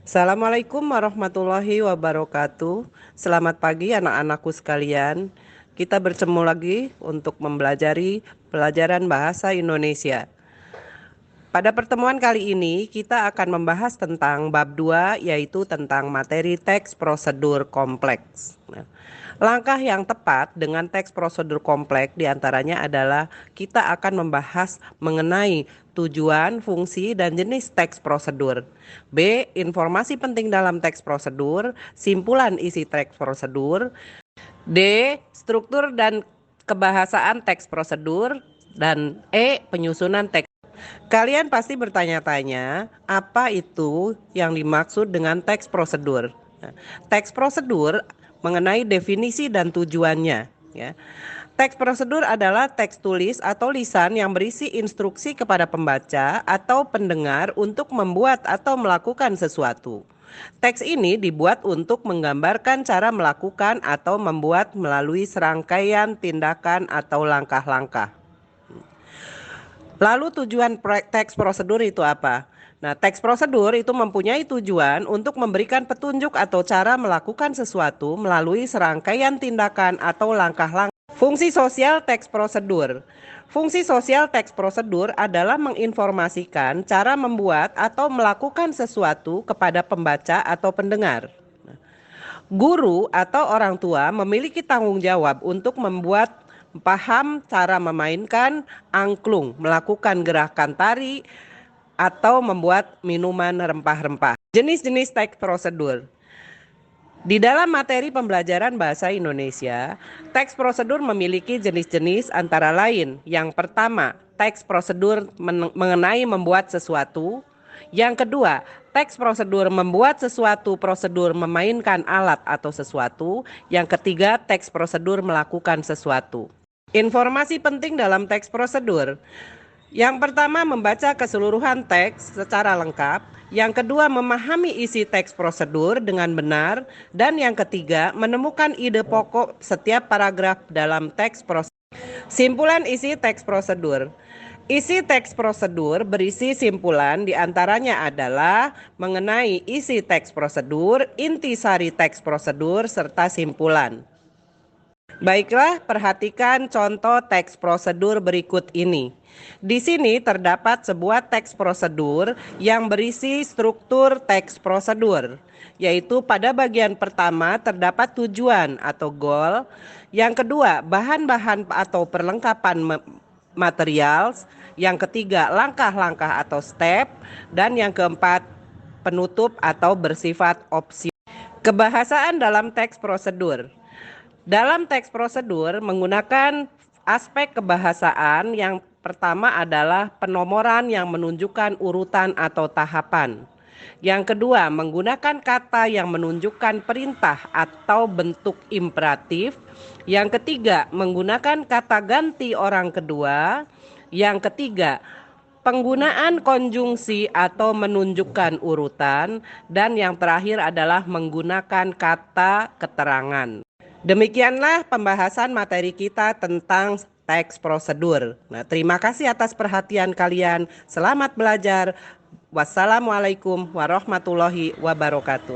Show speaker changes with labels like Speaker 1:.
Speaker 1: Assalamualaikum warahmatullahi wabarakatuh. Selamat pagi anak-anakku sekalian. Kita bertemu lagi untuk mempelajari pelajaran bahasa Indonesia. Pada pertemuan kali ini kita akan membahas tentang bab 2, yaitu tentang materi teks prosedur kompleks. Langkah yang tepat dengan teks prosedur kompleks diantaranya adalah kita akan membahas mengenai tujuan, fungsi, dan jenis teks prosedur. B. Informasi penting dalam teks prosedur, simpulan isi teks prosedur. D. Struktur dan kebahasaan teks prosedur. Dan E. Penyusunan teks. Kalian pasti bertanya-tanya, apa itu yang dimaksud dengan teks prosedur? Teks prosedur mengenai definisi dan tujuannya, ya. Teks prosedur adalah teks tulis atau lisan yang berisi instruksi kepada pembaca atau pendengar untuk membuat atau melakukan sesuatu. Teks ini dibuat untuk menggambarkan cara melakukan atau membuat melalui serangkaian tindakan atau langkah-langkah. Lalu tujuan teks prosedur itu apa? Nah, teks prosedur itu mempunyai tujuan untuk memberikan petunjuk atau cara melakukan sesuatu melalui serangkaian tindakan atau langkah-langkah. Fungsi sosial teks prosedur. Fungsi sosial teks prosedur adalah menginformasikan cara membuat atau melakukan sesuatu kepada pembaca atau pendengar. Guru atau orang tua memiliki tanggung jawab untuk membuat paham cara memainkan angklung, melakukan gerakan tari, atau membuat minuman rempah-rempah. Jenis-jenis teks prosedur. Di dalam materi pembelajaran bahasa Indonesia, teks prosedur memiliki jenis-jenis antara lain. Yang pertama, teks prosedur mengenai membuat sesuatu. Yang kedua, teks prosedur membuat sesuatu, prosedur memainkan alat atau sesuatu. Yang ketiga, teks prosedur melakukan sesuatu. Informasi penting dalam teks prosedur. Yang pertama, membaca keseluruhan teks secara lengkap. Yang kedua, memahami isi teks prosedur dengan benar. Dan yang ketiga, menemukan ide pokok setiap paragraf dalam teks prosedur. Simpulan isi teks prosedur. Isi teks prosedur berisi simpulan, diantaranya adalah mengenai isi teks prosedur, intisari teks prosedur, serta simpulan. Baiklah, perhatikan contoh teks prosedur berikut ini. Di sini terdapat sebuah teks prosedur yang berisi struktur teks prosedur, yaitu pada bagian pertama terdapat tujuan atau goal, yang kedua bahan-bahan atau perlengkapan material, yang ketiga langkah-langkah atau step, dan yang keempat penutup atau bersifat opsi. Kebahasaan dalam teks prosedur. Dalam teks prosedur menggunakan aspek kebahasaan. Yang pertama adalah penomoran yang menunjukkan urutan atau tahapan. Yang kedua, menggunakan kata yang menunjukkan perintah atau bentuk imperatif. Yang ketiga, menggunakan kata ganti orang kedua. Yang ketiga, penggunaan konjungsi atau menunjukkan urutan. Dan yang terakhir adalah menggunakan kata keterangan. Demikianlah pembahasan materi kita tentang teks prosedur. Nah, terima kasih atas perhatian kalian. Selamat belajar. Wassalamualaikum warahmatullahi wabarakatuh.